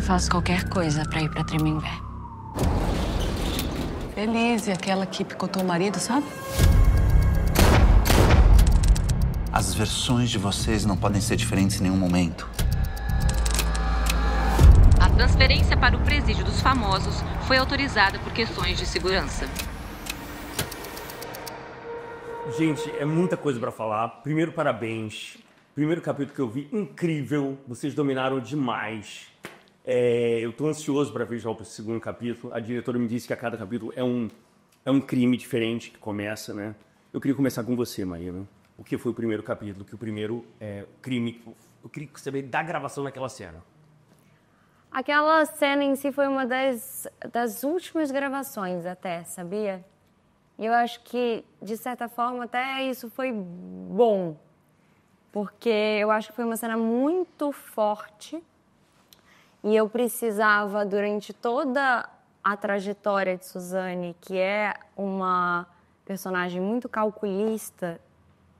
faço qualquer coisa pra ir pra Tremembé. Feliz, e aquela que picotou o marido, sabe? As versões de vocês não podem ser diferentes em nenhum momento. A transferência para o presídio dos famosos foi autorizada por questões de segurança. Gente, é muita coisa pra falar. Primeiro, parabéns. Primeiro capítulo que eu vi, incrível. Vocês dominaram demais. Eu tô ansioso pra ver já o segundo capítulo. A diretora me disse que a cada capítulo é um crime diferente que começa, né? Eu queria começar com você, Maíra. O que foi o primeiro capítulo? Que o primeiro crime... Eu queria saber da gravação daquela cena. Aquela cena em si foi uma das últimas gravações até, sabia? E eu acho que, de certa forma, até isso foi bom. Porque eu acho que foi uma cena muito forte e eu precisava, durante toda a trajetória de Suzane, que é uma personagem muito calculista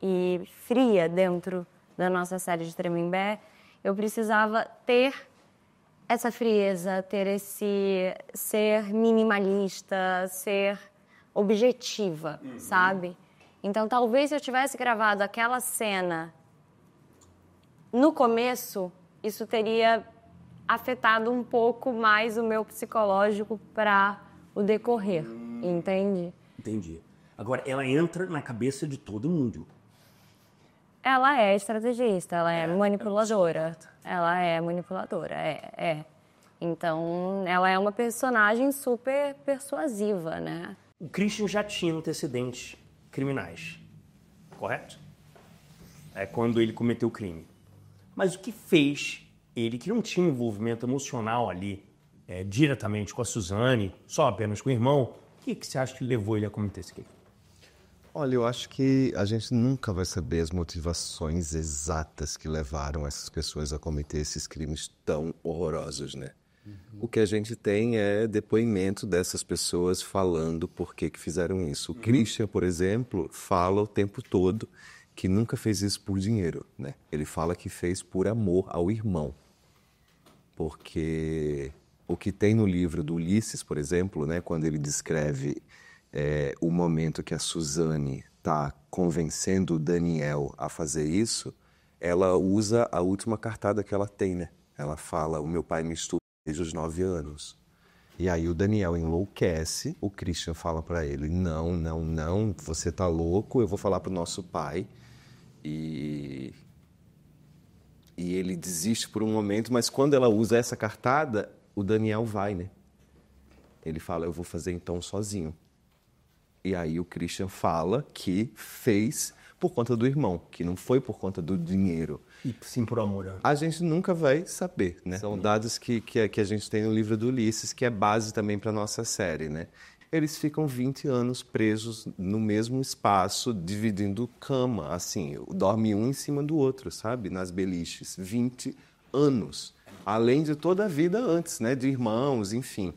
e fria dentro da nossa série de Tremembé, eu precisava ter essa frieza, ter esse ser minimalista, ser objetiva, sabe? Então, talvez se eu tivesse gravado aquela cena no começo, isso teria afetado um pouco mais o meu psicológico para o decorrer, entende? Entendi. Agora, ela entra na cabeça de todo mundo. Ela é estrategista, ela é manipuladora. Ela é manipuladora, Então, ela é uma personagem super persuasiva, né? O Christian já tinha antecedentes criminais, correto? É quando ele cometeu o crime. Mas o que fez ele, que não tinha envolvimento emocional ali, diretamente com a Suzane, só apenas com o irmão, o que você acha que levou ele a cometer esse crime? Olha, eu acho que a gente nunca vai saber as motivações exatas que levaram essas pessoas a cometer esses crimes tão horrorosos, né? O que a gente tem é depoimento dessas pessoas falando por que fizeram isso. O Christian, por exemplo, fala o tempo todo que nunca fez isso por dinheiro, né? Ele fala que fez por amor ao irmão. Porque o que tem no livro do Ulisses, por exemplo, né, quando ele descreve o momento que a Suzane está convencendo o Daniel a fazer isso, ela usa a última cartada que ela tem, né? Ela fala, o meu pai me estupra desde os 9 anos. E aí o Daniel enlouquece, o Christian fala para ele, não, você tá louco, eu vou falar pro nosso pai. E ele desiste por um momento, mas quando ela usa essa cartada, o Daniel vai, né? Ele fala, eu vou fazer então sozinho. E aí o Christian fala que fez por conta do irmão, que não foi por conta do dinheiro. E sim por amor. Né? A gente nunca vai saber, né? São dados que a gente tem no livro do Ulisses, que é base também para nossa série, né? Eles ficam 20 anos presos no mesmo espaço, dividindo cama, assim, dorme um em cima do outro, sabe? Nas beliches. 20 anos. Além de toda a vida antes, né? De irmãos, enfim.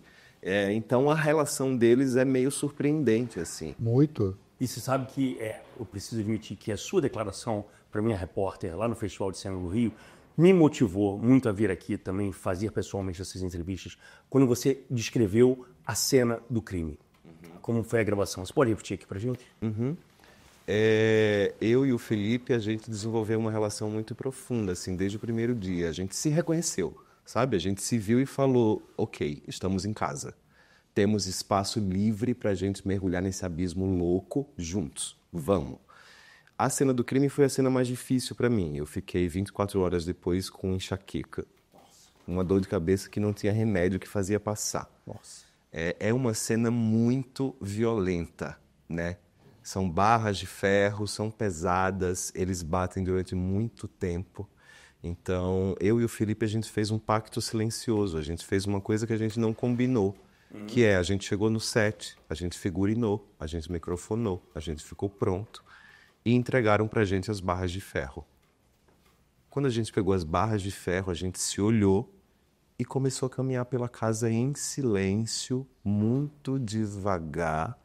Então, a relação deles é meio surpreendente, assim. Muito. E você sabe que, eu preciso admitir que a sua declaração para minha repórter lá no Festival de Cinema do Rio me motivou muito a vir aqui também fazer pessoalmente essas entrevistas, quando você descreveu a cena do crime. Como foi a gravação? Você pode repetir aqui pra gente? Eu e o Felipe, a gente desenvolveu uma relação muito profunda, assim, desde o primeiro dia. A gente se reconheceu, sabe? A gente se viu e falou, ok, estamos em casa. Temos espaço livre pra gente mergulhar nesse abismo louco juntos. Vamos. A cena do crime foi a cena mais difícil pra mim. Eu fiquei 24 horas depois com enxaqueca. Uma dor de cabeça que não tinha remédio que fazia passar. Nossa. É uma cena muito violenta, né? São barras de ferro, são pesadas, eles batem durante muito tempo. Então, eu e o Felipe, a gente fez um pacto silencioso, a gente fez uma coisa que a gente não combinou, que a gente chegou no set, a gente figurinou, a gente microfonou, a gente ficou pronto e entregaram pra gente as barras de ferro. Quando a gente pegou as barras de ferro, a gente se olhou e começou a caminhar pela casa em silêncio, muito devagar,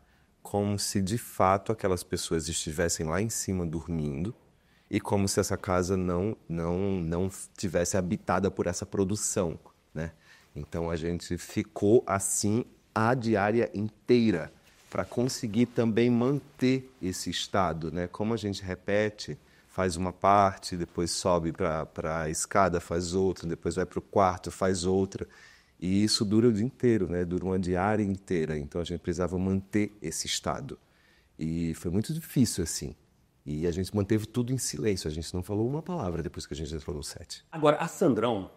como se de fato aquelas pessoas estivessem lá em cima dormindo e como se essa casa não tivesse habitada por essa produção, né? Então a gente ficou assim a diária inteira para conseguir também manter esse estado, né? Como a gente repete, faz uma parte, depois sobe para a escada, faz outra, depois vai para o quarto, faz outra. E isso dura o dia inteiro, né? Dura uma diária inteira. Então a gente precisava manter esse estado. E foi muito difícil assim. E a gente manteve tudo em silêncio. A gente não falou uma palavra depois que a gente falou o set. Agora, a Sandrão,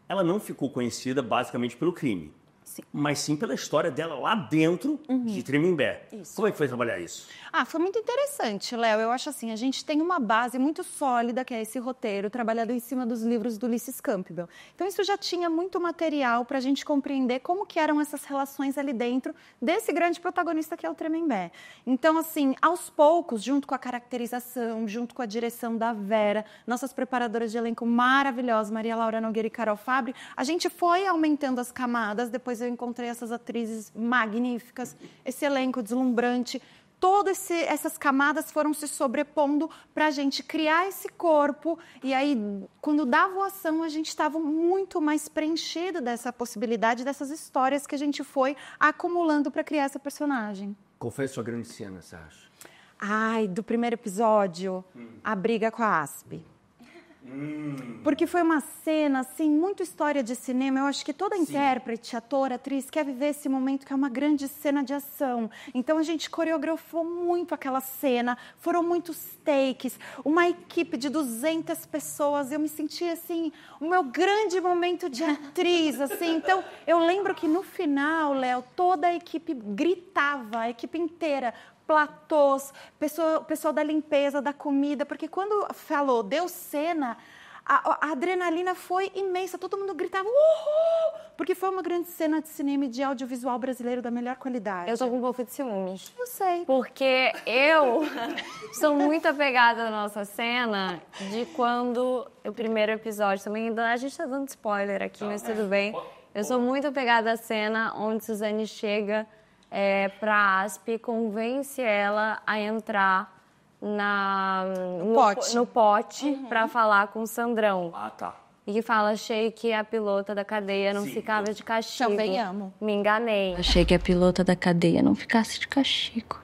ela não ficou conhecida basicamente pelo crime. Sim. Mas sim pela história dela lá dentro de Tremembé. Isso. Como é que foi trabalhar isso? Foi muito interessante, Léo. Eu acho assim, a gente tem uma base muito sólida, que é esse roteiro, trabalhado em cima dos livros do Ulysses Campbell. Então, isso já tinha muito material para a gente compreender como que eram essas relações ali dentro desse grande protagonista que é o Tremembé. Então, assim, aos poucos, junto com a caracterização, junto com a direção da Vera, nossas preparadoras de elenco maravilhosas, Maria Laura Nogueira e Carol Fabre, a gente foi aumentando as camadas. Depois eu encontrei essas atrizes magníficas, esse elenco deslumbrante. Todas essas camadas foram se sobrepondo para a gente criar esse corpo. E aí, quando dava voação, a gente estava muito mais preenchido dessa possibilidade, dessas histórias que a gente foi acumulando para criar essa personagem. Qual foi a sua grande cena, você acha? Do primeiro episódio, a briga com a Asp. Porque foi uma cena, assim, muito história de cinema. Eu acho que toda intérprete, ator, atriz quer viver esse momento que é uma grande cena de ação. Então a gente coreografou muito aquela cena, foram muitos takes, uma equipe de 200 pessoas. Eu me senti, assim, o meu grande momento de atriz, assim. Então eu lembro que no final, Léo, toda a equipe gritava, a equipe inteira, platôs, pessoal da limpeza, da comida, porque quando falou, deu cena, a adrenalina foi imensa, todo mundo gritava, uhul! Porque foi uma grande cena de cinema e de audiovisual brasileiro da melhor qualidade. Eu tô com um pouco de ciúmes. Eu sei. Porque eu sou muito apegada à nossa cena de quando o primeiro episódio também, a gente tá dando spoiler aqui, mas tudo bem. Eu sou muito apegada à cena onde Suzane chega para Asp, convence ela a entrar no pote para falar com o Sandrão. Tá. E que fala, achei que a pilota da cadeia não ficava de castigo. Também amo. Me enganei. Achei que a pilota da cadeia não ficasse de castigo.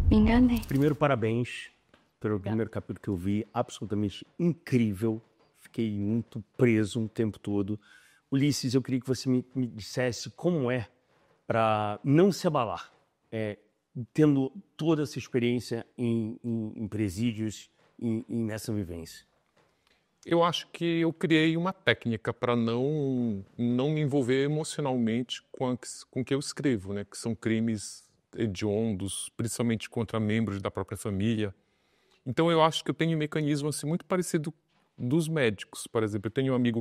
Me enganei. Primeiro, parabéns pelo primeiro capítulo que eu vi. Absolutamente incrível. Fiquei muito preso um tempo todo. Ulisses, eu queria que você me dissesse como é para não se abalar, tendo toda essa experiência em presídios e nessa vivência. Eu acho que eu criei uma técnica para não me envolver emocionalmente com o que eu escrevo, né? Que são crimes hediondos, principalmente contra membros da própria família. Então eu acho que eu tenho um mecanismo assim, muito parecido dos médicos. Por exemplo, eu tenho um amigo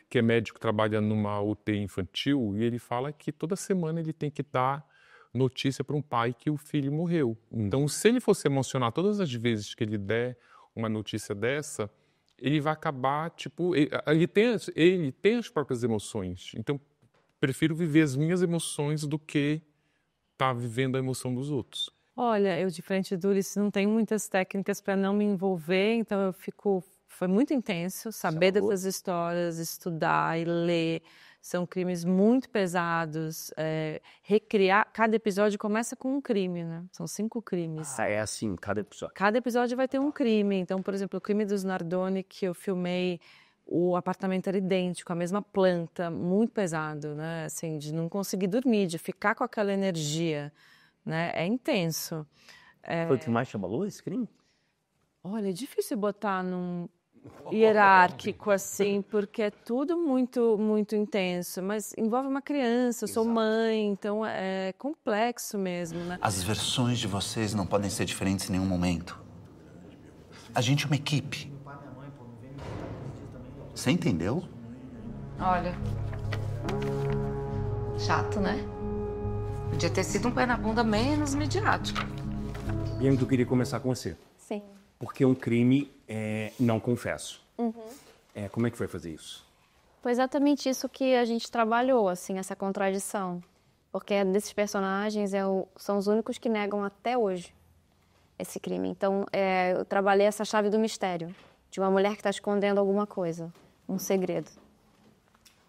que é médico, trabalha numa UTI infantil, e ele fala que toda semana ele tem que dar notícia para um pai que o filho morreu. Então, se ele for se emocionar todas as vezes que ele der uma notícia dessa, ele vai acabar, ele tem as próprias emoções. Então, prefiro viver as minhas emoções do que estar vivendo a emoção dos outros. Olha, eu, diferente do Ulisses, não tenho muitas técnicas para não me envolver, então foi muito intenso saber dessas histórias, estudar e ler. São crimes muito pesados. Recriar, cada episódio começa com um crime, né? São 5 crimes. É assim, cada episódio. Cada episódio vai ter um crime. Então, por exemplo, o crime dos Nardoni, que eu filmei, o apartamento era idêntico, a mesma planta, muito pesado, né? Assim, de não conseguir dormir, de ficar com aquela energia, né? É intenso. Foi o que mais te abalou, esse crime? Olha, é difícil botar num hierárquico assim, porque é tudo muito, muito intenso, mas envolve uma criança, eu sou mãe, então é complexo mesmo, né? As versões de vocês não podem ser diferentes em nenhum momento. A gente é uma equipe. Você entendeu? Olha. Chato, né? Podia ter sido um pé na bunda menos midiático. Bianca, eu queria começar com você. Sim. Porque um crime não confesso. Como é que foi fazer isso? Foi exatamente isso que a gente trabalhou, assim, essa contradição. Porque desses personagens são os únicos que negam até hoje esse crime. Então, eu trabalhei essa chave do mistério, de uma mulher que está escondendo alguma coisa, um segredo.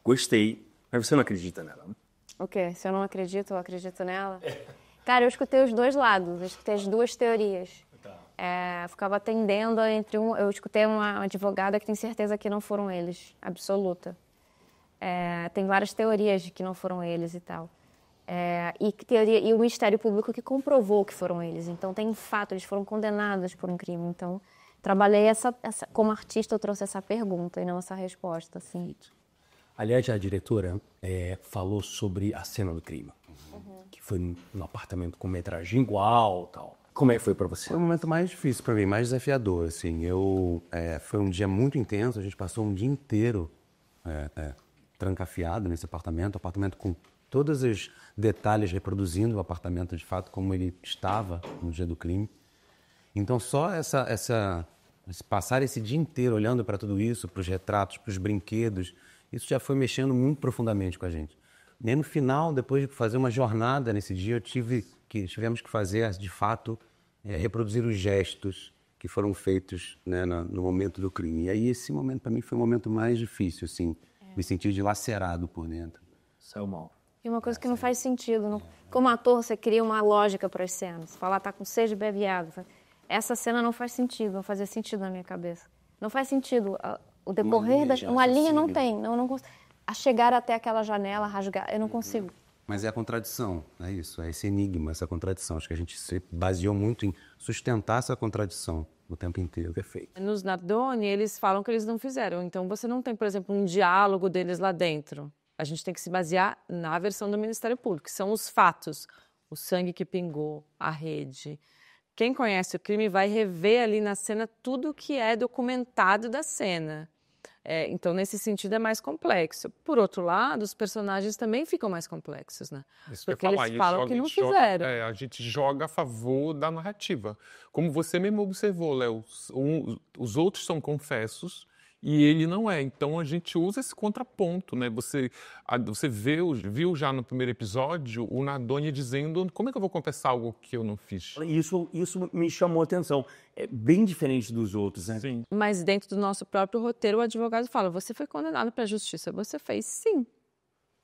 Gostei, mas você não acredita nela, né? O quê? Se eu não acredito, eu acredito nela? Cara, eu escutei os dois lados, eu escutei as duas teorias. Ficava tendendo entre eu escutei uma advogada que tem certeza que não foram eles, absoluta. Tem várias teorias de que não foram eles e tal. E o Ministério Público que comprovou que foram eles. Então tem fato, eles foram condenados por um crime. Então trabalhei como artista, eu trouxe essa pergunta e não essa resposta, assim. Aliás, a diretora falou sobre a cena do crime, que foi no apartamento com metragem igual, tal. Como é que foi para você? Foi o momento mais difícil para mim, mais desafiador, assim. Foi um dia muito intenso, a gente passou um dia inteiro trancafiado nesse apartamento com todos os detalhes reproduzindo o apartamento de fato como ele estava no dia do crime. Então só passar esse dia inteiro olhando para tudo isso, para os retratos, para os brinquedos, isso já foi mexendo muito profundamente com a gente. E aí, no final, depois de fazer uma jornada nesse dia, tivemos que fazer, de fato, reproduzir os gestos que foram feitos, né, no momento do crime. E aí esse momento, para mim, foi o momento mais difícil, assim, me sentir dilacerado por dentro. Saiu mal. E uma coisa que não faz sentido. Não. Como ator, você cria uma lógica para as cenas. Você fala, tá com sede de bebeado. Essa cena não faz sentido, não fazia sentido na minha cabeça. Não faz sentido. O decorrer uma linha não tem. Não consigo. A chegar até aquela janela, rasgar, eu não consigo. Mas é a contradição, é isso, é esse enigma, essa contradição. Acho que a gente se baseou muito em sustentar essa contradição o tempo inteiro. Perfeito. Nos Nardoni, eles falam que eles não fizeram. Então, você não tem, por exemplo, um diálogo deles lá dentro. A gente tem que se basear na versão do Ministério Público, que são os fatos. O sangue que pingou, a rede. Quem conhece o crime vai rever ali na cena tudo que é documentado da cena. Então, nesse sentido, é mais complexo. Por outro lado, os personagens também ficam mais complexos, né? Porque eles falam que não fizeram. A gente joga a favor da narrativa. Como você mesmo observou, Léo, os outros são confessos e ele não é. Então, a gente usa esse contraponto, né? Você viu já no primeiro episódio o Nardoni dizendo: como é que eu vou confessar algo que eu não fiz? Isso me chamou a atenção. É bem diferente dos outros, né? Sim. Mas dentro do nosso próprio roteiro, o advogado fala: você foi condenado para a justiça. Você fez sim.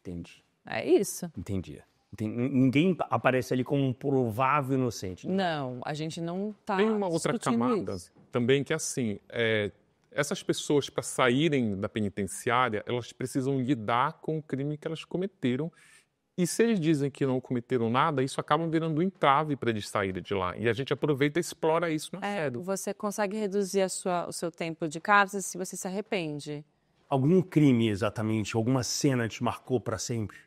Entendi. É isso. Entendi. Ninguém aparece ali como um provável inocente. Não, a gente não está. Tem uma outra camada também que é assim: essas pessoas, para saírem da penitenciária, elas precisam lidar com o crime que elas cometeram. E se eles dizem que não cometeram nada, isso acaba virando um entrave para eles saírem de lá. E a gente aproveita e explora isso na série. Você consegue reduzir o seu tempo de cárcere se você se arrepende. Algum crime, exatamente, alguma cena te marcou para sempre?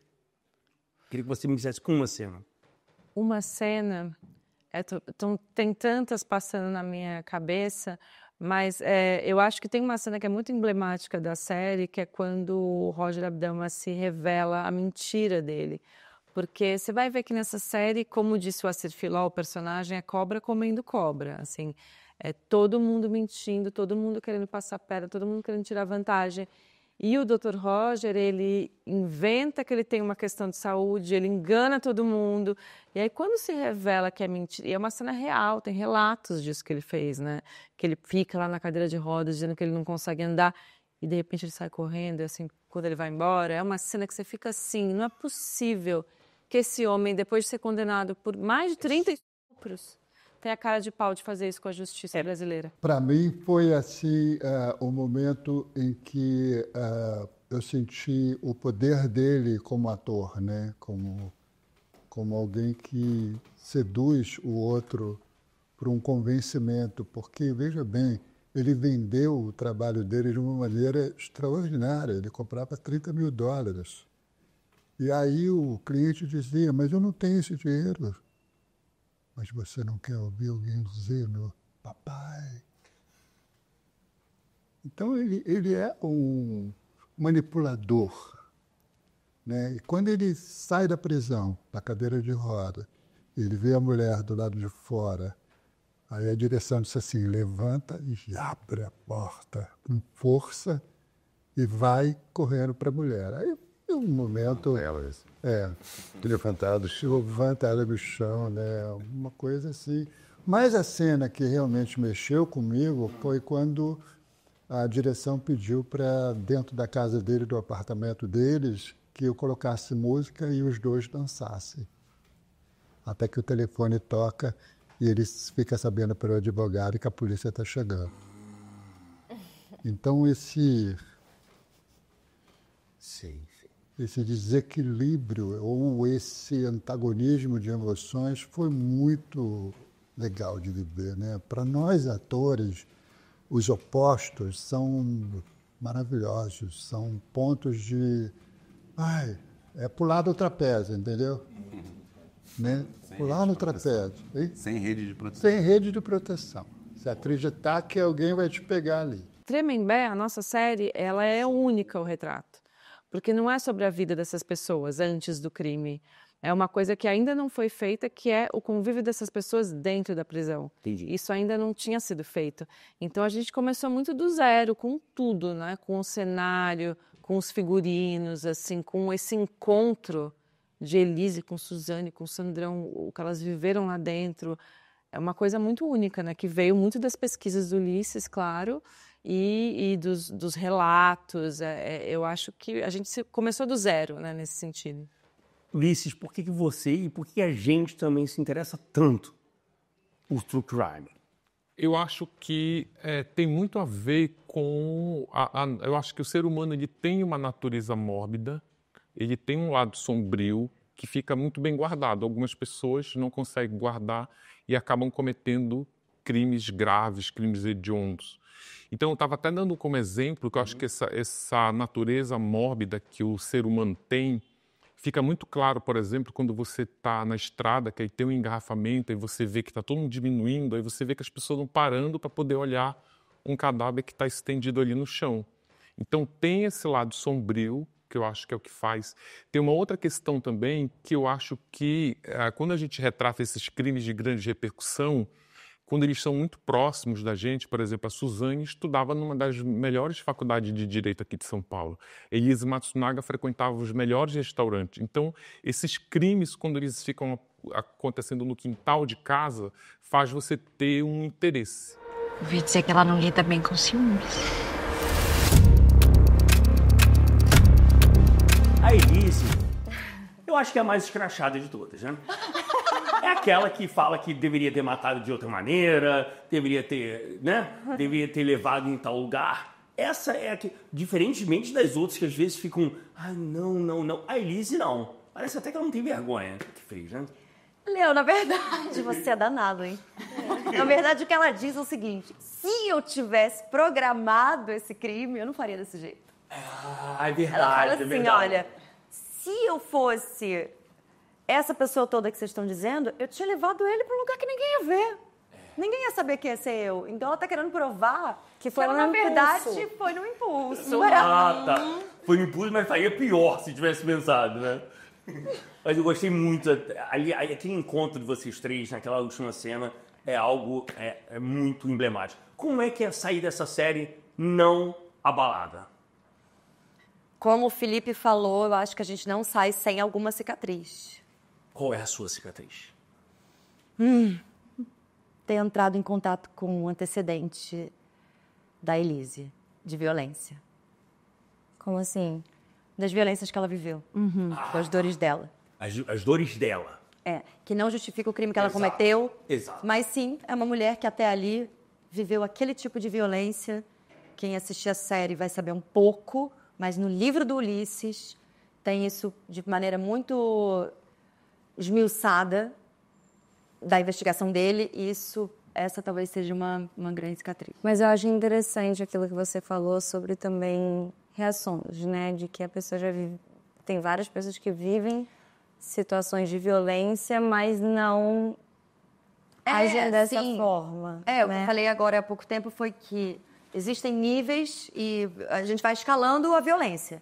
Queria que você me dissesse com uma cena. Uma cena... tem tantas passando na minha cabeça, mas eu acho que tem uma cena que é muito emblemática da série, que é quando o Roger Abdama se revela a mentira dele. Porque você vai ver que nessa série, como disse o Assir Filó, o personagem é cobra comendo cobra. Assim, é todo mundo mentindo, todo mundo querendo passar perna, todo mundo querendo tirar vantagem. E o Dr. Roger, ele inventa que ele tem uma questão de saúde, ele engana todo mundo. E aí, quando se revela que é mentira, e é uma cena real, tem relatos disso que ele fez, né? Que ele fica lá na cadeira de rodas, dizendo que ele não consegue andar, e de repente ele sai correndo, e assim, quando ele vai embora, é uma cena que você fica assim, não é possível que esse homem, depois de ser condenado por mais de 30 estupros, tem a cara de pau de fazer isso com a justiça brasileira. Para mim foi assim o momento em que eu senti o poder dele como ator, né? Como alguém que seduz o outro por um convencimento, porque veja bem, ele vendeu o trabalho dele de uma maneira extraordinária. Ele comprava $30 mil. E aí o cliente dizia: mas eu não tenho esse dinheiro. Mas você não quer ouvir alguém dizer, meu papai? Então, ele é um manipulador, né? E quando ele sai da prisão, da cadeira de roda, ele vê a mulher do lado de fora, aí a direção disse assim: levanta e abre a porta com força e vai correndo para a mulher. Aí, um momento... levantado no chão, né? Uma coisa assim. Mas a cena que realmente mexeu comigo foi quando a direção pediu para, dentro da casa dele, do apartamento deles, que eu colocasse música e os dois dançassem. Até que o telefone toca e ele fica sabendo pelo advogado que a polícia está chegando. Então, esse desequilíbrio ou esse antagonismo de emoções foi muito legal de viver, né? Para nós, atores, os opostos são maravilhosos, são pontos de... é pular do trapézio, entendeu? Né? Pular no trapézio. Sem rede de proteção. Sem rede de proteção. Se acreditar que alguém vai te pegar ali. Tremembé, a nossa série, ela é única, o retrato. Porque não é sobre a vida dessas pessoas antes do crime. É uma coisa que ainda não foi feita, que é o convívio dessas pessoas dentro da prisão. Entendi. Isso ainda não tinha sido feito. Então a gente começou muito do zero, com tudo, né? Com o cenário, com os figurinos, assim, com esse encontro de Elise com Suzane, com Sandrão, o que elas viveram lá dentro. É uma coisa muito única, né? Que veio muito das pesquisas do Ulisses, claro, e dos relatos. Eu acho que a gente começou do zero, né, nesse sentido. Ulisses, por que você e por que a gente também se interessa tanto por True Crime? Eu acho que tem muito a ver com... eu acho que o ser humano ele tem uma natureza mórbida, ele tem um lado sombrio que fica muito bem guardado. Algumas pessoas não conseguem guardar e acabam cometendo crimes graves, crimes hediondos. Então, eu estava até dando como exemplo que eu acho que essa natureza mórbida que o ser humano tem fica muito claro, por exemplo, quando você está na estrada, que aí tem um engarrafamento, aí você vê que está todo mundo diminuindo, aí você vê que as pessoas estão parando para poder olhar um cadáver que está estendido ali no chão. Então, tem esse lado sombrio, que eu acho que é o que faz. Tem uma outra questão também, que eu acho que quando a gente retrata esses crimes de grande repercussão, quando eles são muito próximos da gente, por exemplo, a Suzane estudava numa das melhores faculdades de Direito aqui de São Paulo. Elise Matsunaga frequentava os melhores restaurantes. Então, esses crimes, quando eles ficam acontecendo no quintal de casa, faz você ter um interesse. Ouvi dizer que ela não lida bem com ciúmes. A Elise, eu acho que é a mais escrachada de todas, né? É aquela que fala que deveria ter matado de outra maneira, deveria ter levado em tal lugar. Essa é a que, diferentemente das outras que às vezes ficam, não. A Elise não. Parece até que ela não tem vergonha do que fez, né? Léo, na verdade, você é danado, hein? Na verdade, o que ela diz é o seguinte: se eu tivesse programado esse crime, eu não faria desse jeito. É verdade, Ela fala assim, é verdade. olha, se eu fosse essa pessoa toda que vocês estão dizendo, eu tinha levado ele para um lugar que ninguém ia ver. Ninguém ia saber que ia ser eu. Então ela tá querendo provar que foi ela, na no verdade, impulso. foi no impulso. Tá. Foi no impulso, mas faria pior se tivesse pensado, né? Mas eu gostei muito. Aquele encontro de vocês três naquela última cena é algo muito emblemático. Como é que é sair dessa série não abalada? Como o Felipe falou, eu acho que a gente não sai sem alguma cicatriz. Qual é a sua cicatriz? Ter entrado em contato com o antecedente da Elise, de violência. Como assim? Das violências que ela viveu, das dores dela. As dores dela. Que não justifica o crime que ela Exato. cometeu, Exato. mas sim, é uma mulher que até ali viveu aquele tipo de violência. Quem assistir a série vai saber um pouco, mas no livro do Ulisses tem isso de maneira muito esmiuçada da investigação dele, e essa talvez seja uma grande cicatriz. Mas eu acho interessante aquilo que você falou sobre também reações, né? De que a pessoa já vive... Tem várias pessoas que vivem situações de violência, mas não agem dessa forma. O que eu falei agora há pouco tempo foi que existem níveis e a gente vai escalando a violência.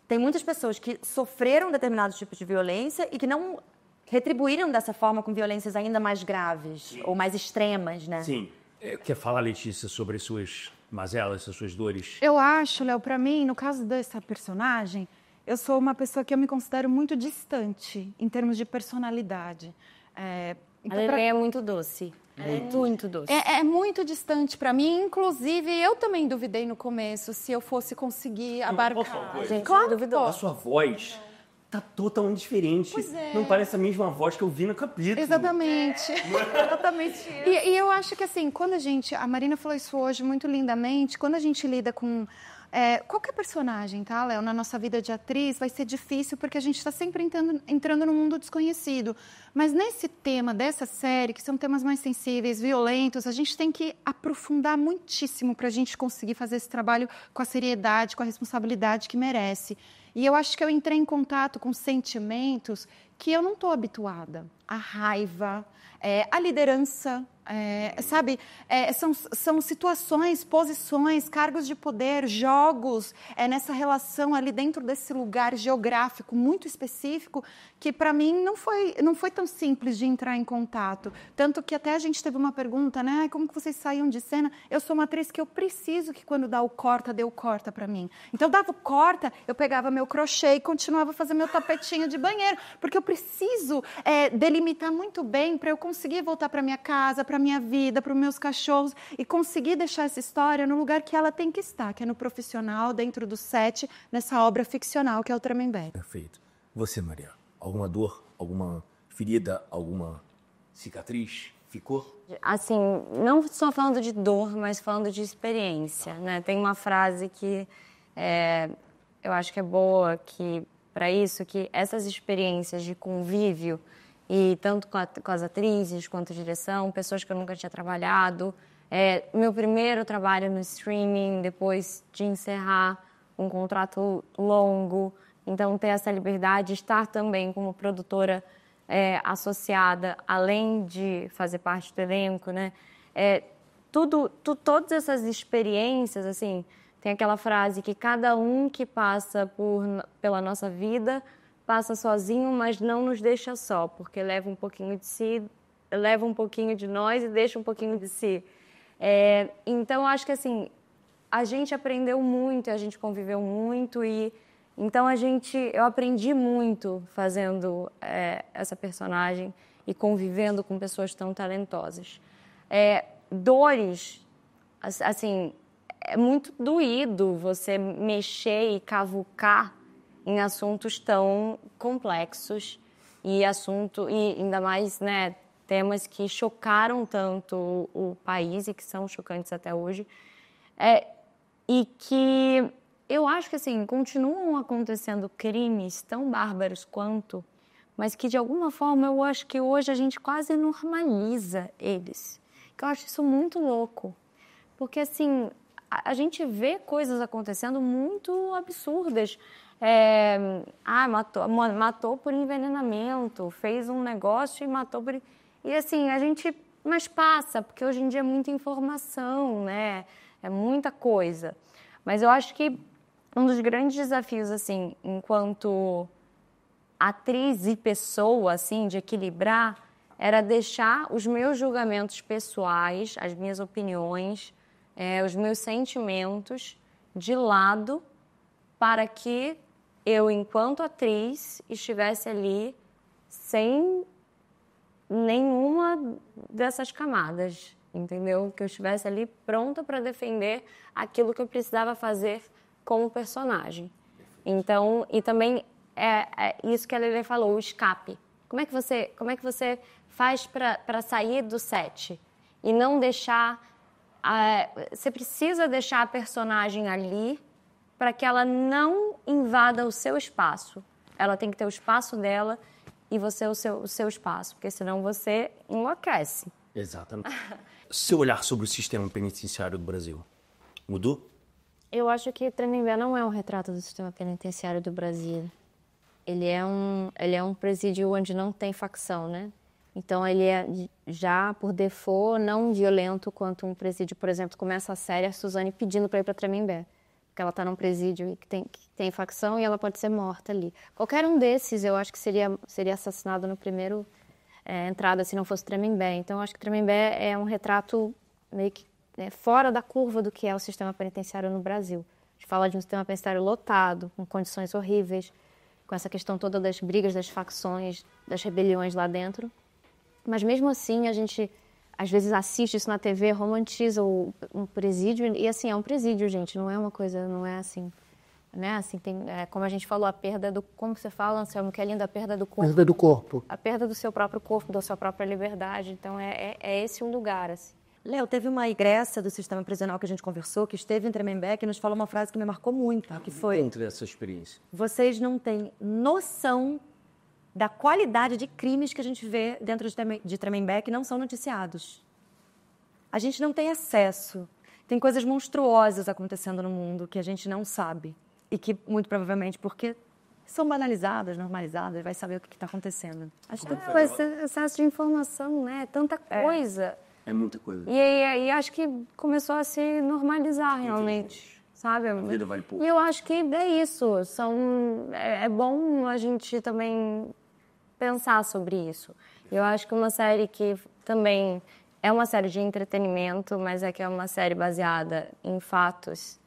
Tem muitas pessoas que sofreram determinados tipos de violência e que não retribuíram dessa forma com violências ainda mais graves ou mais extremas, né? Sim. Quer falar, Letícia, sobre as suas mazelas, as suas dores? Eu acho, Léo, pra mim, no caso dessa personagem, eu sou uma pessoa que eu me considero muito distante em termos de personalidade. A Lelê é muito doce. Muito doce. É muito distante para mim. Inclusive, eu também duvidei no começo se eu fosse conseguir abarcar. Claro, A sua voz tá totalmente diferente. Pois é. Não parece a mesma voz que eu vi no capítulo. Exatamente. Exatamente. E eu acho que assim, quando a Marina falou isso hoje muito lindamente, quando a gente lida com qualquer personagem, tá, Léo, na nossa vida de atriz, vai ser difícil porque a gente está sempre entrando num mundo desconhecido. Mas nesse tema dessa série, que são temas mais sensíveis, violentos, a gente tem que aprofundar muitíssimo para a gente conseguir fazer esse trabalho com a seriedade, com a responsabilidade que merece. E eu acho que eu entrei em contato com sentimentos que eu não estou habituada. A raiva, a liderança, sabe? São situações, posições, cargos de poder, jogos, nessa relação ali dentro desse lugar geográfico muito específico que para mim não foi tão simples de entrar em contato. Tanto que até a gente teve uma pergunta, né? Como que vocês saíam de cena? Eu sou uma atriz que eu preciso que quando dá o corta, dê o corta para mim. Então, dava o corta, eu pegava meu crochê e continuava fazendo meu tapetinho de banheiro, porque eu preciso delimitar muito bem para eu conseguir voltar para minha casa, para minha vida, para os meus cachorros e conseguir deixar essa história no lugar que ela tem que estar, que é no profissional, dentro do set, nessa obra ficcional que é o Tremembé. Perfeito. Você, Maria, alguma dor, alguma ferida, alguma cicatriz ficou? Assim, não só falando de dor, mas falando de experiência, né? Tem uma frase que eu acho que é boa para isso, que essas experiências de convívio, e tanto com as atrizes quanto a direção, pessoas que eu nunca tinha trabalhado, meu primeiro trabalho no streaming, depois de encerrar um contrato longo, então ter essa liberdade, estar também como produtora associada, além de fazer parte do elenco, né? Todas essas experiências, assim, tem aquela frase que cada um que passa pela nossa vida passa sozinho, mas não nos deixa só, porque leva um pouquinho de si, leva um pouquinho de nós e deixa um pouquinho de si. Então, acho que assim, a gente aprendeu muito, a gente conviveu muito e então eu aprendi muito fazendo essa personagem e convivendo com pessoas tão talentosas. Dores, assim, é muito doído você mexer e cavucar em assuntos tão complexos e ainda mais, né, temas que chocaram tanto o país e que são chocantes até hoje, e que eu acho que assim continuam acontecendo crimes tão bárbaros quanto, mas que de alguma forma eu acho que hoje a gente quase normaliza eles, que eu acho isso muito louco, porque assim a gente vê coisas acontecendo muito absurdas. Matou por envenenamento, fez um negócio e matou por... E assim, mas passa, porque hoje em dia é muita informação, né? É muita coisa. Mas eu acho que um dos grandes desafios, assim, enquanto atriz e pessoa, assim, de equilibrar, era deixar os meus julgamentos pessoais, as minhas opiniões, os meus sentimentos de lado para que eu, enquanto atriz, estivesse ali sem nenhuma dessas camadas, entendeu? Que eu estivesse ali pronta para defender aquilo que eu precisava fazer como personagem. Então, e também isso que a Lelê falou, o escape. Como é que você faz para sair do set e não deixar... você precisa deixar a personagem ali para que ela não invada o seu espaço. Ela tem que ter o espaço dela e você o seu espaço, porque senão você enlouquece. Exatamente. Seu olhar sobre o sistema penitenciário do Brasil mudou? Eu acho que Tremembé não é um retrato do sistema penitenciário do Brasil. Ele é um presídio onde não tem facção, né? Então ele é já por default não violento quanto um presídio, por exemplo, começa a série a Suzane pedindo para ir para Tremembé. Porque ela está num presídio que tem facção e ela pode ser morta ali. Qualquer um desses, eu acho que seria assassinado no primeiro entrada, se não fosse Tremembé. Então, eu acho que Tremembé é um retrato meio que fora da curva do que é o sistema penitenciário no Brasil. A gente fala de um sistema penitenciário lotado, com condições horríveis, com essa questão toda das brigas, das facções, das rebeliões lá dentro. Mas, mesmo assim, a às vezes assiste isso na TV, romantiza um presídio, e assim, é um presídio, gente, não é uma coisa, não é assim, né? Assim, como a gente falou, a perda do, como você fala, Anselmo, que é linda, a perda do corpo. Perda do corpo. A perda do seu próprio corpo, da sua própria liberdade, então é esse um lugar, assim. Léo, teve uma egressa do sistema prisional que a gente conversou, que esteve em Tremembé, e nos falou uma frase que me marcou muito, que foi... Dentro dessa experiência. Vocês não têm noção da qualidade de crimes que a gente vê dentro de Tremembé que não são noticiados. A gente não tem acesso. Tem coisas monstruosas acontecendo no mundo que a gente não sabe. E que, muito provavelmente, porque são banalizadas, normalizadas, vai saber o que está acontecendo. Acho que esse excesso de informação, né? Tanta coisa. É muita coisa. E acho que começou a se normalizar, realmente. Sabe? A vida vale pouco. E eu acho que é isso. É bom a gente também pensar sobre isso. Eu acho que uma série que também é uma série de entretenimento, mas é que é uma série baseada em fatos,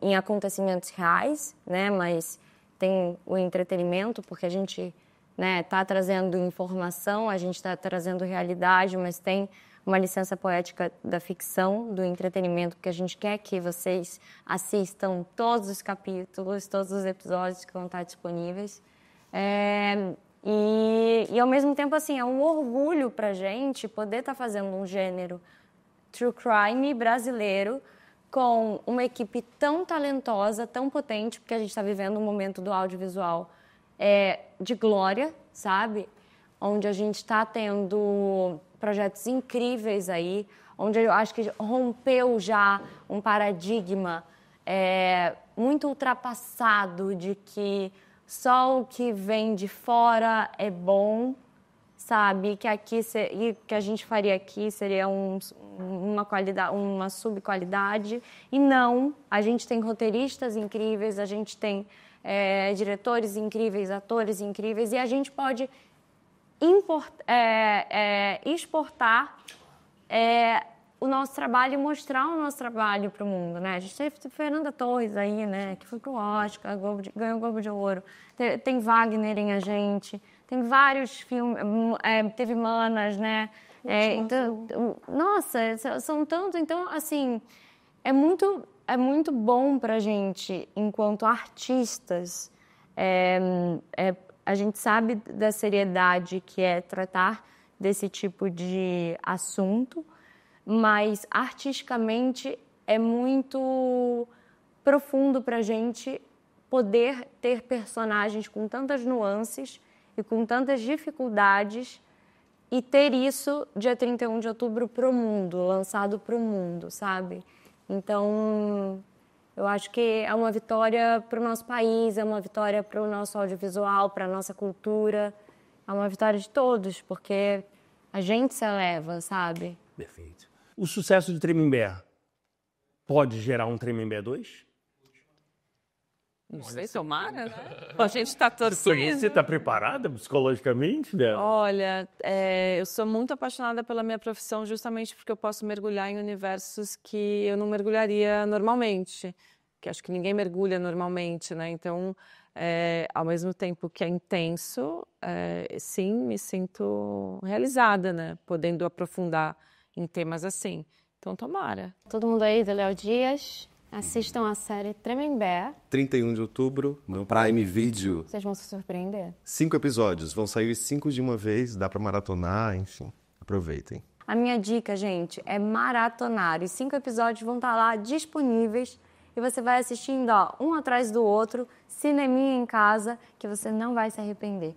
em acontecimentos reais, né? Mas tem o entretenimento, porque a gente, né, tá trazendo informação, a gente está trazendo realidade, mas tem uma licença poética da ficção, do entretenimento, porque a gente quer que vocês assistam todos os capítulos, todos os episódios que vão estar disponíveis. E ao mesmo tempo, assim, é um orgulho pra gente poder estar fazendo um gênero true crime brasileiro com uma equipe tão talentosa, tão potente, porque a gente está vivendo um momento do audiovisual de glória, sabe? Onde a gente está tendo projetos incríveis aí, onde eu acho que rompeu já um paradigma muito ultrapassado de que só o que vem de fora é bom, sabe? Que aqui que a gente faria aqui seria uma qualidade, uma subqualidade. E não, a gente tem roteiristas incríveis, a gente tem diretores incríveis, atores incríveis, e a gente pode exportar o nosso trabalho e mostrar o nosso trabalho para o mundo, né? A gente teve Fernanda Torres aí, né? Que foi pro Oscar, ganhou o Globo de Ouro. Tem Wagner em A Gente, tem vários filmes, teve Manas, né? Então, nossa, são tantos. Então, assim, é muito bom para a gente, enquanto artistas, a gente sabe da seriedade que é tratar desse tipo de assunto, mas artisticamente é muito profundo para a gente poder ter personagens com tantas nuances e com tantas dificuldades e ter isso dia 31 de outubro para o mundo, lançado para o mundo, sabe? Então, eu acho que é uma vitória para o nosso país, é uma vitória para o nosso audiovisual, para a nossa cultura, é uma vitória de todos, porque a gente se eleva, sabe? Perfeito. O sucesso de Tremembé pode gerar um Tremembé 2? Não sei, tomara, né? A gente está torcendo. Você está preparada psicologicamente, né? Olha, eu sou muito apaixonada pela minha profissão justamente porque eu posso mergulhar em universos que eu não mergulharia normalmente, que acho que ninguém mergulha normalmente, né? Então, ao mesmo tempo que é intenso, sim, me sinto realizada, né? Podendo aprofundar em temas assim. Então, tomara. Todo mundo aí do Léo Dias, assistam a série Tremembé. 31 de outubro, no Prime Video. Vocês vão se surpreender. 5 episódios, vão sair 5 de uma vez, dá pra maratonar, enfim. Aproveitem. A minha dica, gente, é maratonar. Os 5 episódios vão estar lá disponíveis e você vai assistindo, um atrás do outro, cineminha em casa, que você não vai se arrepender.